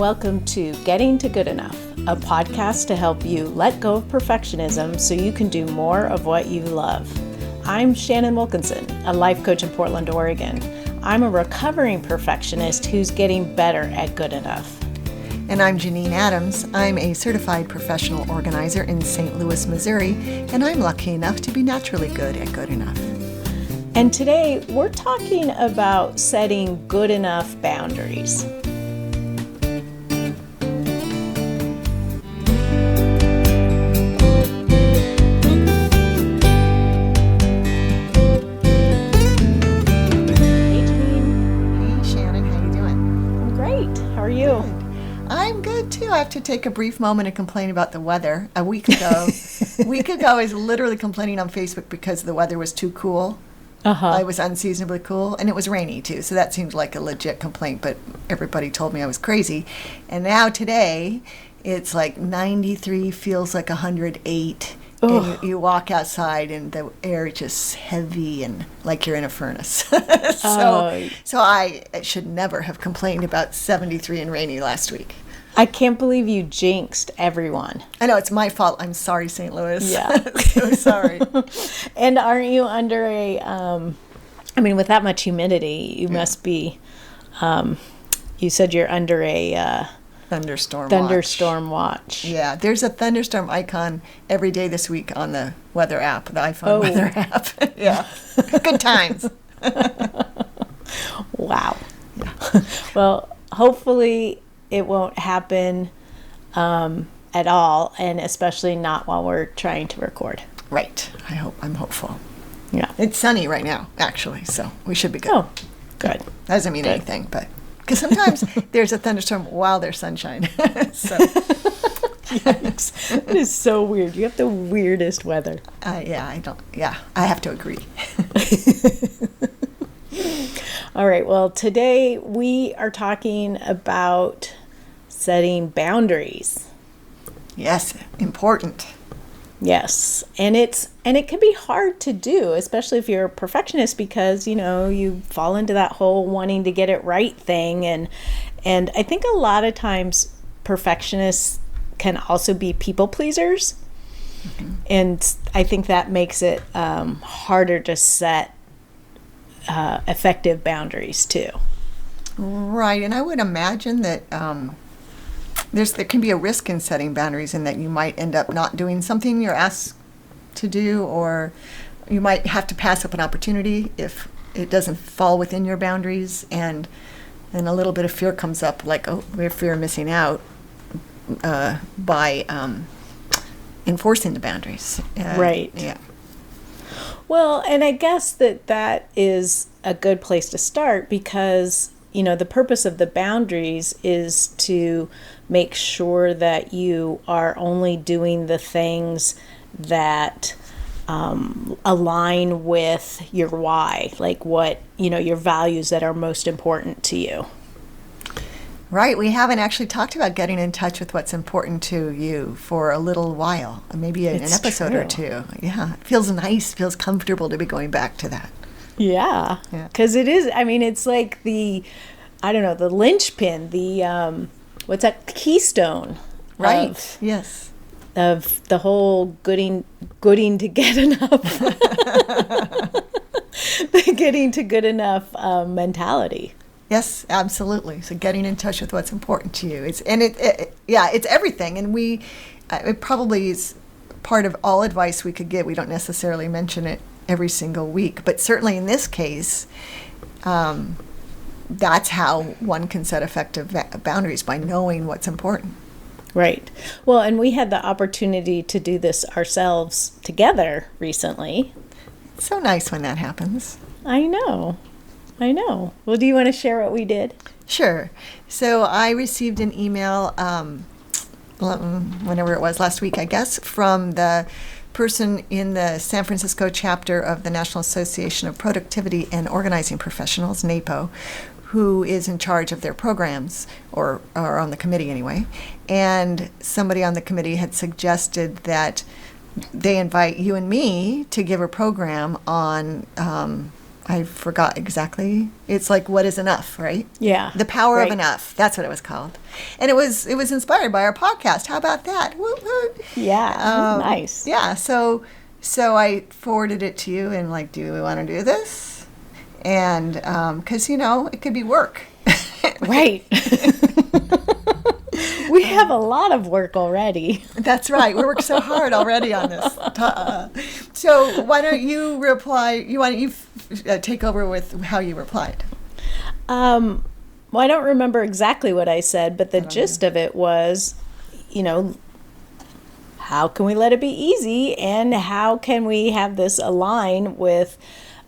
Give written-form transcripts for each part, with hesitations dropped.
welcome to Getting to Good Enough, a podcast to help you let go of perfectionism so you can do more of what you love. I'm Shannon Wilkinson, a life coach in Portland, Oregon. I'm a recovering perfectionist who's getting better at good enough. And I'm Janine Adams. I'm a certified professional organizer in St. Louis, Missouri, and I'm lucky enough to be naturally good at good enough. And today we're talking about setting good enough boundaries. I have to take a brief moment and complain about the weather. A week ago, I was literally complaining on Facebook because the weather was too cool. I was unseasonably cool, and it was rainy too, so that seemed like a legit complaint, but everybody told me I was crazy. And now today, it's like 93, feels like 108, and you walk outside and the air is just heavy and like you're in a furnace. So I should never have complained about 73 and rainy last week. I can't believe you jinxed everyone. I know, it's my fault. I'm sorry, St. Louis. Yeah. So sorry. And aren't you under with that much humidity, you must be, you said you're under a thunderstorm watch. Yeah, there's a thunderstorm icon every day this week on the weather app, the iPhone weather app. Yeah. Good times. Wow. Yeah. Well, hopefully it won't happen at all, and especially not while we're trying to record. Right. I'm hopeful. Yeah. It's sunny right now, actually, so we should be good. Oh, good. Doesn't mean anything, but because sometimes there's a thunderstorm while there's sunshine. So. Yikes. It is so weird. You have the weirdest weather. I have to agree. All right. Well, today we are talking about setting boundaries. Yes, important. Yes. And it can be hard to do, especially if you're a perfectionist, because, you fall into that whole wanting to get it right thing. And I think a lot of times perfectionists can also be people pleasers. Mm-hmm. And I think that makes it harder to set effective boundaries too. Right. And I would imagine that there can be a risk in setting boundaries in that you might end up not doing something you're asked to do, or you might have to pass up an opportunity if it doesn't fall within your boundaries, and then a little bit of fear comes up, like, we're fear of missing out by enforcing the boundaries. Right. Yeah. Well, and I guess that is a good place to start, because the purpose of the boundaries is to make sure that you are only doing the things that align with your why, like what, your values that are most important to you. Right. We haven't actually talked about getting in touch with what's important to you for a little while, maybe an episode or two. Yeah. It feels nice, feels comfortable to be going back to that. Yeah. Because it is, it's like the linchpin, the, what's that, keystone. Right. Yes. Of the whole gooding to get enough. The getting to good enough mentality. Yes, absolutely. So getting in touch with what's important to you. It's everything. And it probably is part of all advice we could give. We don't necessarily mention it every single week, but certainly in this case, that's how one can set effective boundaries, by knowing what's important. Right. Well, and we had the opportunity to do this ourselves together recently. It's so nice when that happens. I know. Well, do you want to share what we did? Sure. So I received an email, whenever it was, last week, I guess, from the person in the San Francisco chapter of the National Association of Productivity and Organizing Professionals, NAPO, who is in charge of their programs, or on the committee anyway. And somebody on the committee had suggested that they invite you and me to give a program on I forgot exactly. It's like, what is enough, right? Yeah. The power right. of enough. That's what it was called. And it was inspired by our podcast. How about that? Woot, woot. Yeah. Nice. Yeah. So I forwarded it to you and like, do we want to do this? And because, it could be work. Right. We have a lot of work already. That's right. We worked so hard already on this. So why don't you reply? Why don't you take over with how you replied? Well, I don't remember exactly what I said, but the gist of it was, how can we let it be easy, and how can we have this align with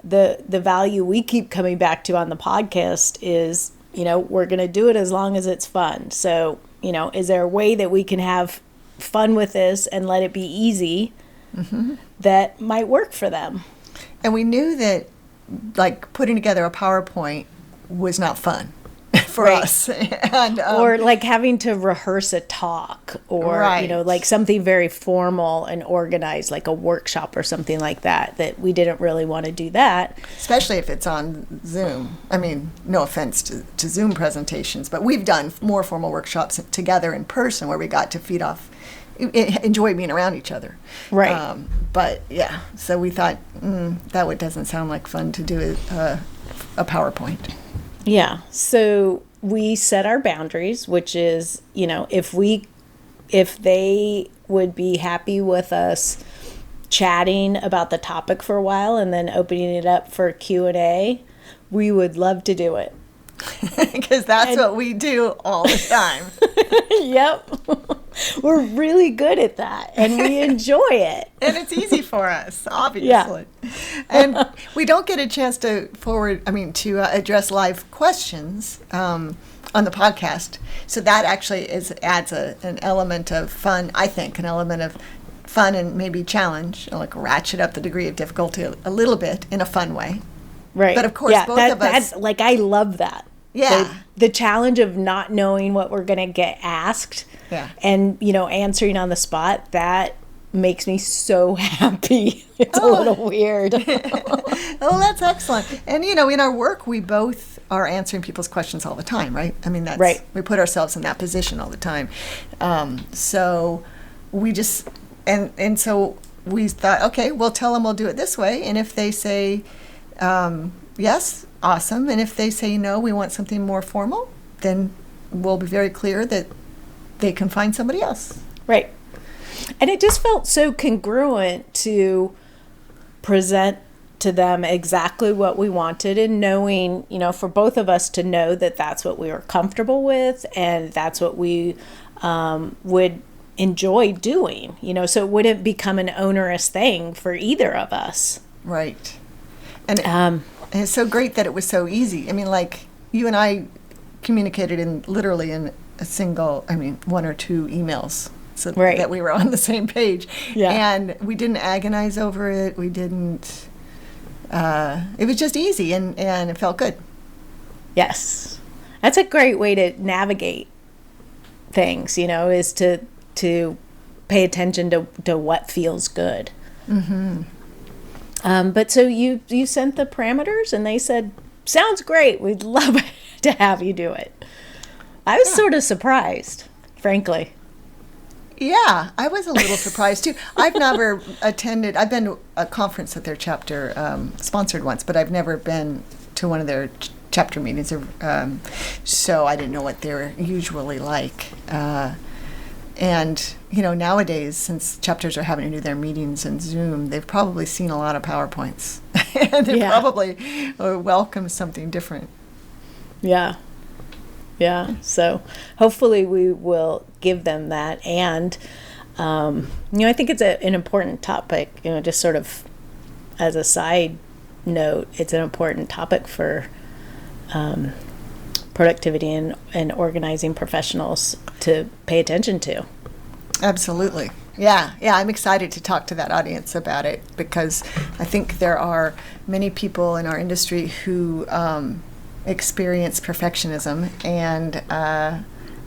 the value we keep coming back to on the podcast is, we're going to do it as long as it's fun. So, is there a way that we can have fun with this and let it be easy that might work for them? And we knew that, like, putting together a PowerPoint was not fun for us. And, or like having to rehearse a talk, or, like something very formal and organized, like a workshop or something like that we didn't really want to do that. Especially if it's on Zoom. I mean, no offense to Zoom presentations, but we've done more formal workshops together in person where we got to feed off, enjoy being around each other. Right. But yeah, so we thought, that doesn't sound like fun to do a PowerPoint. Yeah. So we set our boundaries, which is, if they would be happy with us chatting about the topic for a while and then opening it up for Q&A, we would love to do it. Because that's what we do all the time. Yep. We're really good at that, and we enjoy it. And it's easy for us, obviously. Yeah. And we don't get a chance to address live questions on the podcast. So that actually adds an element of fun, I think, an element of fun and maybe challenge, like ratchet up the degree of difficulty a little bit in a fun way. Right. But of course, both of us... I love that. Yeah. The challenge of not knowing what we're going to get asked, and, answering on the spot, that makes me so happy. It's a little weird. Oh, that's excellent. And, in our work, we both are answering people's questions all the time, right? I mean, that's right. We put ourselves in that position all the time. So we just, and so we thought, okay, we'll tell them we'll do it this way. And if they say yes, awesome. And if they say no, we want something more formal, then we'll be very clear that they can find somebody else. Right. And it just felt so congruent to present to them exactly what we wanted, and knowing, for both of us to know that that's what we were comfortable with and that's what we would enjoy doing, so it wouldn't become an onerous thing for either of us. Right. And it's so great that it was so easy. I mean, like, you and I communicated literally in a single, one or two emails, so that we were on the same page. Yeah. And we didn't agonize over it. We didn't, it was just easy, and it felt good. Yes. That's a great way to navigate things, is to pay attention to what feels good. Mm-hmm. But so you sent the parameters, and they said, sounds great. We'd love to have you do it. I was sort of surprised, frankly. Yeah, I was a little surprised too. I've never attended, I've been to a conference that their chapter sponsored once, but I've never been to one of their chapter meetings. So I didn't know what they're usually like. And, nowadays, since chapters are having to do their meetings in Zoom, they've probably seen a lot of PowerPoints. And they probably welcome something different. Yeah. Yeah. So hopefully we will give them that. And, I think it's an important topic, just sort of as a side note, it's an important topic for productivity and organizing professionals to pay attention to. Absolutely. Yeah, I'm excited to talk to that audience about it, because I think there are many people in our industry who experience perfectionism, and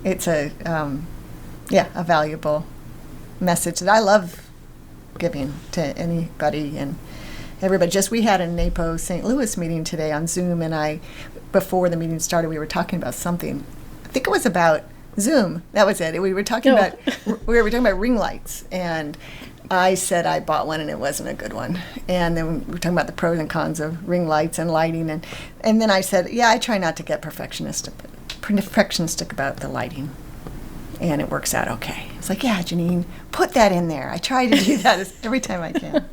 it's a valuable message that I love giving to anybody, and everybody. We had a NAPO St. Louis meeting today on Zoom, and before the meeting started, we were talking about something. I think it was about Zoom. That was it. We were talking about ring lights, and I said I bought one and it wasn't a good one. And then we were talking about the pros and cons of ring lights and lighting, and then I said, yeah, I try not to get perfectionistic about the lighting. And it works out okay. It's like, yeah, Janine, put that in there. I try to do that every time I can.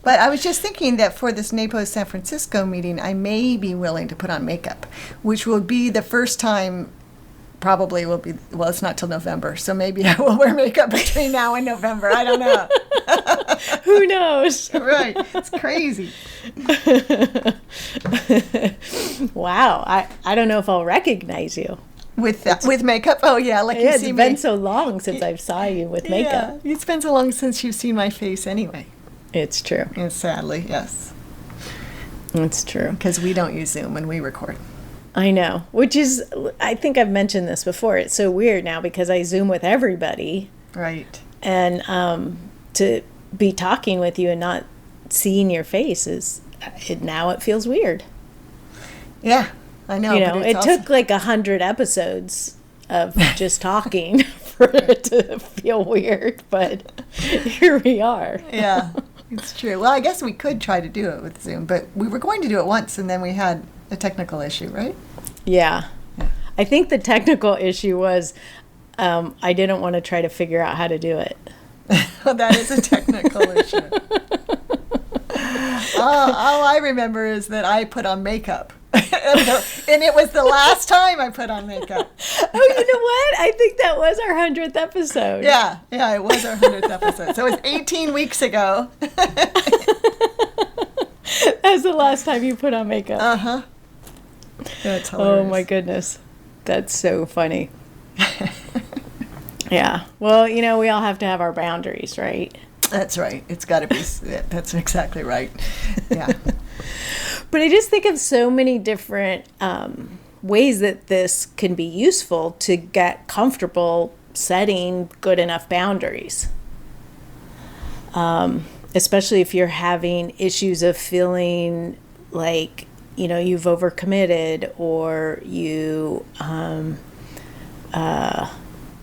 But I was just thinking that for this NAPO San Francisco meeting, I may be willing to put on makeup, which will be the first time, probably will be, well, it's not till November, so maybe I will wear makeup between now and November. I don't know. Who knows? Right. It's crazy. Wow. I don't know if I'll recognize you. With makeup? Oh, yeah. Like you see it's been so long since I saw you with makeup. Yeah, it's been so long since you've seen my face anyway. It's true. And sadly, yes. It's true. Because we don't use Zoom when we record. I know. Which is, I think I've mentioned this before. It's so weird now because I Zoom with everybody. Right. And to be talking with you and not seeing your face now it feels weird. Yeah. I know. But it took like 100 episodes of just talking for it to feel weird, but here we are. Yeah, it's true. Well, I guess we could try to do it with Zoom, but we were going to do it once, and then we had a technical issue, right? Yeah. I think the technical issue was I didn't want to try to figure out how to do it. Well, that is a technical issue. All I remember is that I put on makeup. And it was the last time I put on makeup. Oh, you know what? I think that was our 100th episode. Yeah, it was our 100th episode. So it was 18 weeks ago. That was the last time you put on makeup. Uh-huh. That's hilarious. Oh, my goodness. That's so funny. Yeah. Well, we all have to have our boundaries, right? That's right. It's got to be. That's exactly right. Yeah. But I just think of so many different ways that this can be useful to get comfortable setting good enough boundaries. Especially if you're having issues of feeling like, you've overcommitted or you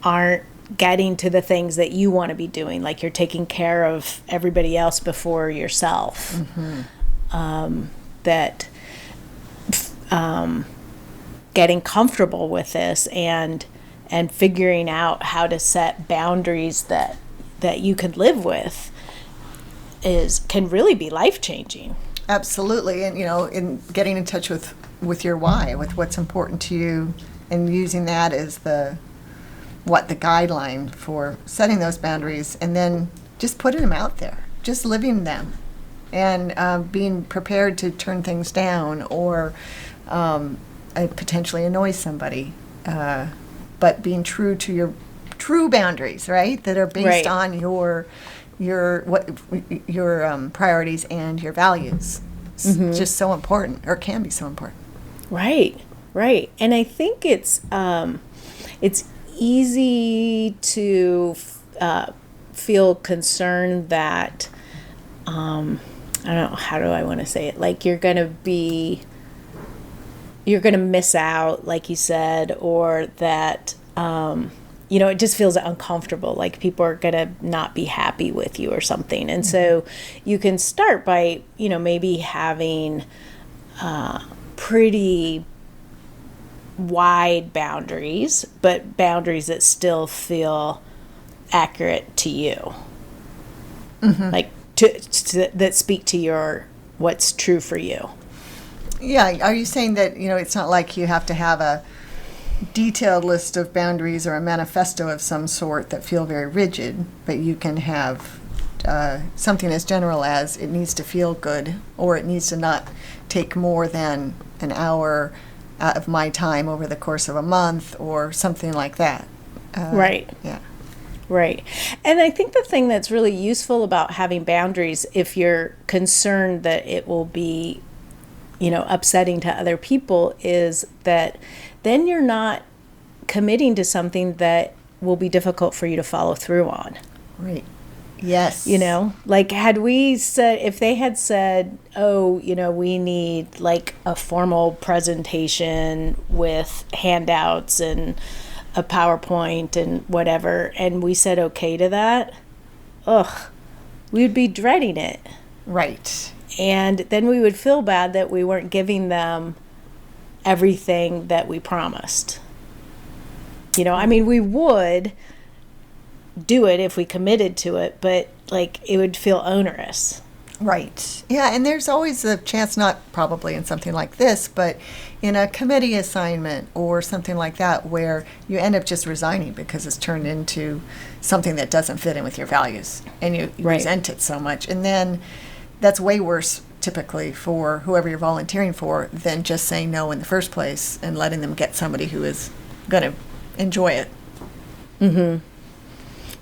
aren't getting to the things that you want to be doing, like you're taking care of everybody else before yourself. Mm-hmm. Getting comfortable with this and figuring out how to set boundaries that you can live with can really be life-changing. Absolutely. And in getting in touch with your why, with what's important to you, and using that as the guideline for setting those boundaries, and then just putting them out there, just living them, and being prepared to turn things down or potentially annoy somebody, but being true to your true boundaries, right? That are based on your priorities and your values. It's just so important, or can be so important. Right. And I think it's easy to feel concerned that I don't know, how do I want to say it? Like you're going to miss out, like you said, or that, it just feels uncomfortable. Like people are going to not be happy with you or something. And so you can start by, maybe having pretty wide boundaries, but boundaries that still feel accurate to you. Mm-hmm. Like that speak to what's true for you. Yeah. Are you saying that, it's not like you have to have a detailed list of boundaries or a manifesto of some sort that feel very rigid, but you can have something as general as it needs to feel good, or it needs to not take more than an hour out of my time over the course of a month, or something like that. Right. Yeah. Right. And I think the thing that's really useful about having boundaries, if you're concerned that it will be, upsetting to other people, is that then you're not committing to something that will be difficult for you to follow through on. Right. Yes. Like had we said, if they had said, oh, we need like a formal presentation with handouts and a PowerPoint and whatever, and we said okay to that, we would be dreading it. Right. And then we would feel bad that we weren't giving them everything that we promised. We would do it if we committed to it, but like it would feel onerous. Right. Yeah, and there's always a chance, not probably in something like this, but in a committee assignment or something like that, where you end up just resigning because it's turned into something that doesn't fit in with your values, and you resent it so much. And then that's way worse typically for whoever you're volunteering for than just saying no in the first place and letting them get somebody who is going to enjoy it. Mm-hmm.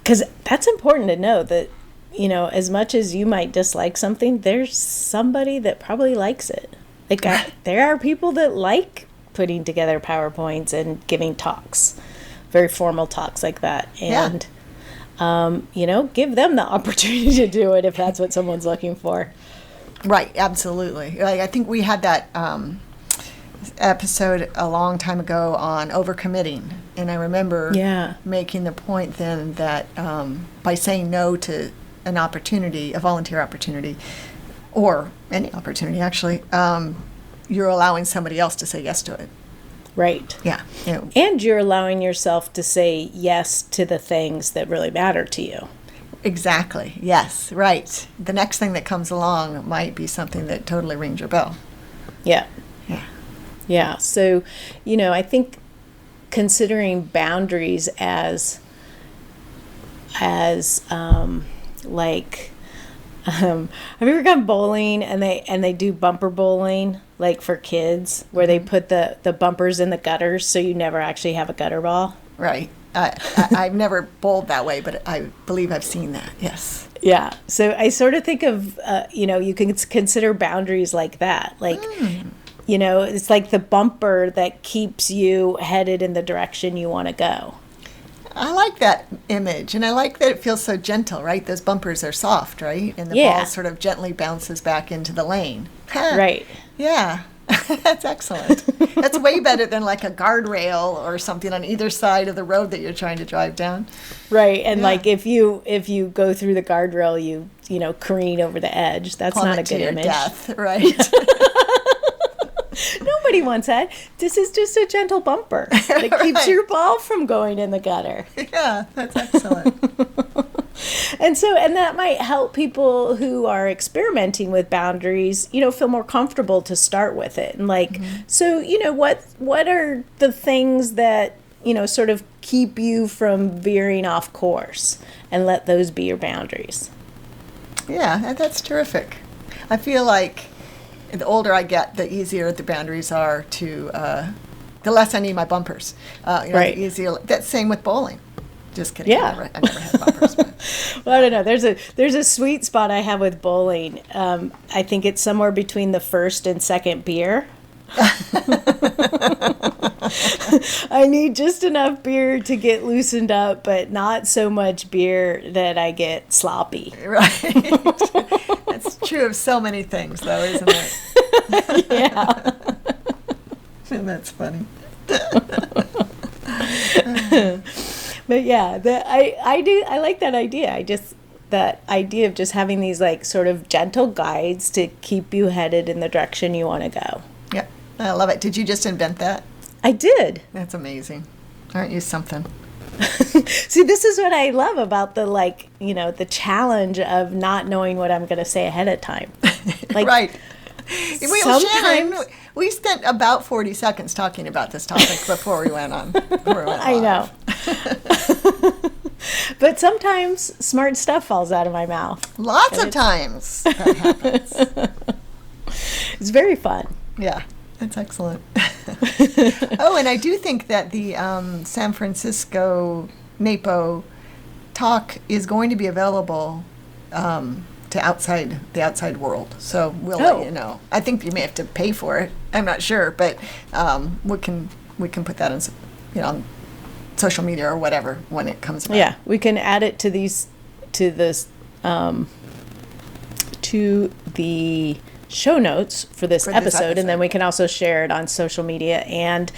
Because that's important to know that, as much as you might dislike something, there's somebody that probably likes it. Like, there are people that like putting together PowerPoints and giving talks, very formal talks like that. And, give them the opportunity to do it if that's what someone's looking for. Right, absolutely. I think we had that episode a long time ago on overcommitting, and I remember making the point then that by saying no to an opportunity, a volunteer opportunity, or any opportunity actually, you're allowing somebody else to say yes to it. Right. Yeah. And you're allowing yourself to say yes to the things that really matter to you. Exactly. Yes. Right. The next thing that comes along might be something that totally rings your bell. Yeah. Yeah. Yeah. So, I think considering boundaries as have you ever gone bowling and they do bumper bowling, like for kids, where they put the bumpers in the gutters so you never actually have a gutter ball? Right. I've never bowled that way, but I believe I've seen that. Yes. Yeah. So I sort of think of, you can consider boundaries like that. Like, it's like the bumper that keeps you headed in the direction you want to go. I like that image, and I like that it feels so gentle, right? Those bumpers are soft, right? And the ball sort of gently bounces back into the lane. Right. Yeah. That's excellent. That's way better than like a guardrail or something on either side of the road that you're trying to drive down. Right. And like if you go through the guardrail, you careen over the edge. That's plummet not a good to your image. Death, right? Nobody wants that. This is just a gentle bumper that keeps your ball from going in the gutter. Yeah, that's excellent. And that might help people who are experimenting with boundaries, feel more comfortable to start with it. And so, what are the things that, sort of keep you from veering off course, and let those be your boundaries? Yeah, that's terrific. I feel like the older I get, the easier the boundaries are to, the less I need my bumpers. Right. The easier. That's same with bowling. Just kidding. Yeah. I never had bumpers. But. Well, I don't know. There's a sweet spot I have with bowling. I think it's somewhere between the first and second beer. I need just enough beer to get loosened up, but not so much beer that I get sloppy. Right. That's true of so many things, though, isn't it? Yeah. That's funny. But yeah, I like that idea. That idea of just having these like sort of gentle guides to keep you headed in the direction you want to go. Yeah, I love it. Did you just invent that? I did. That's amazing. Aren't you something? See, this is what I love about the challenge of not knowing what I'm going to say ahead of time. Like, right. Sometimes Shannon, we spent about 40 seconds talking about this topic before we went on. I know. But sometimes smart stuff falls out of my mouth. Lots of times that happens. It's very fun. Yeah, that's excellent. Oh, and I do think that the San Francisco NAPO talk is going to be available to the outside world. So we'll let you know. I think you may have to pay for it. I'm not sure, but we can put that on social media or whatever when it comes out. Yeah, we can add it to the to the show notes for this episode, and then we can also share it on social media. And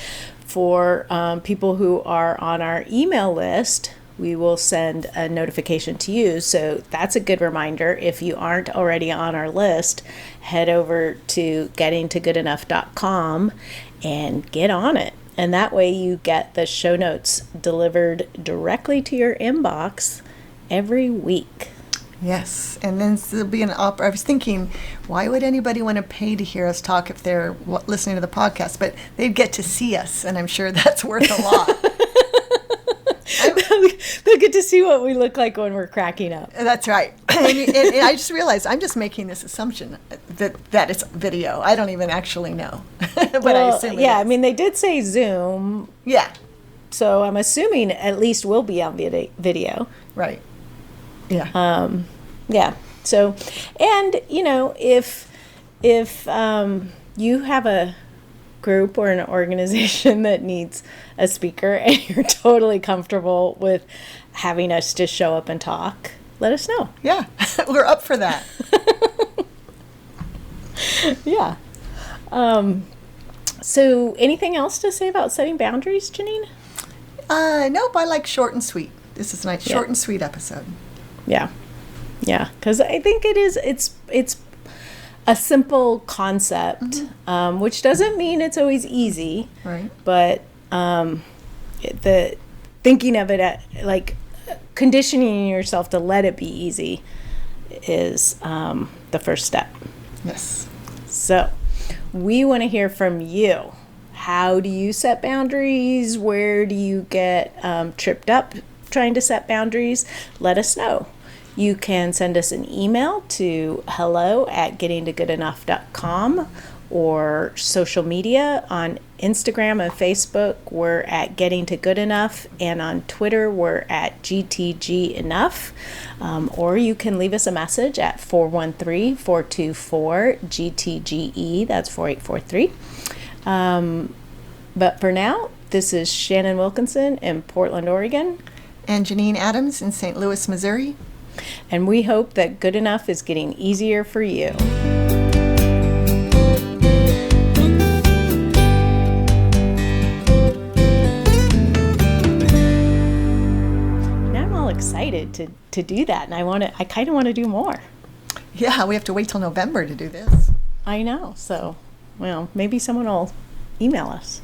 for people who are on our email list, we will send a notification to you. So that's a good reminder. If you aren't already on our list, head over to gettingtogoodenough.com and get on it. And that way you get the show notes delivered directly to your inbox every week. Yes, and then there'll be I was thinking, why would anybody want to pay to hear us talk if they're listening to the podcast? But they'd get to see us, and I'm sure that's worth a lot. They'll get to see what we look like when we're cracking up. That's right. And I just realized I'm just making this assumption that it's video. I don't even actually know, but I assume it is. I mean, they did say Zoom. Yeah. So I'm assuming at least we'll be on video. Right. Yeah. Yeah. So, and if you have a group or an organization that needs a speaker and you're totally comfortable with having us just show up and talk, let us know. Yeah. We're up for that. Yeah. So anything else to say about setting boundaries, Janine? Nope. I like short and sweet. This is a nice short and sweet episode. Yeah. Because I think it's a simple concept, which doesn't mean it's always easy. Right. But the thinking of it like conditioning yourself to let it be easy is the first step. Yes. So we want to hear from you. How do you set boundaries? Where do you get tripped up trying to set boundaries? Let us know. You can send us an email to hello@gettingtogoodenough.com or social media on Instagram and Facebook. We're at Getting to Good Enough, and on Twitter we're at GTG Enough. Or you can leave us a message at 413-424-GTGE. That's 4843. But for now, this is Shannon Wilkinson in Portland, Oregon. And Janine Adams in St. Louis, Missouri. And we hope that good enough is getting easier for you. Now I'm all excited to do that, and I kind of want to do more. Yeah, we have to wait till November to do this. I know. So, well, maybe someone will email us.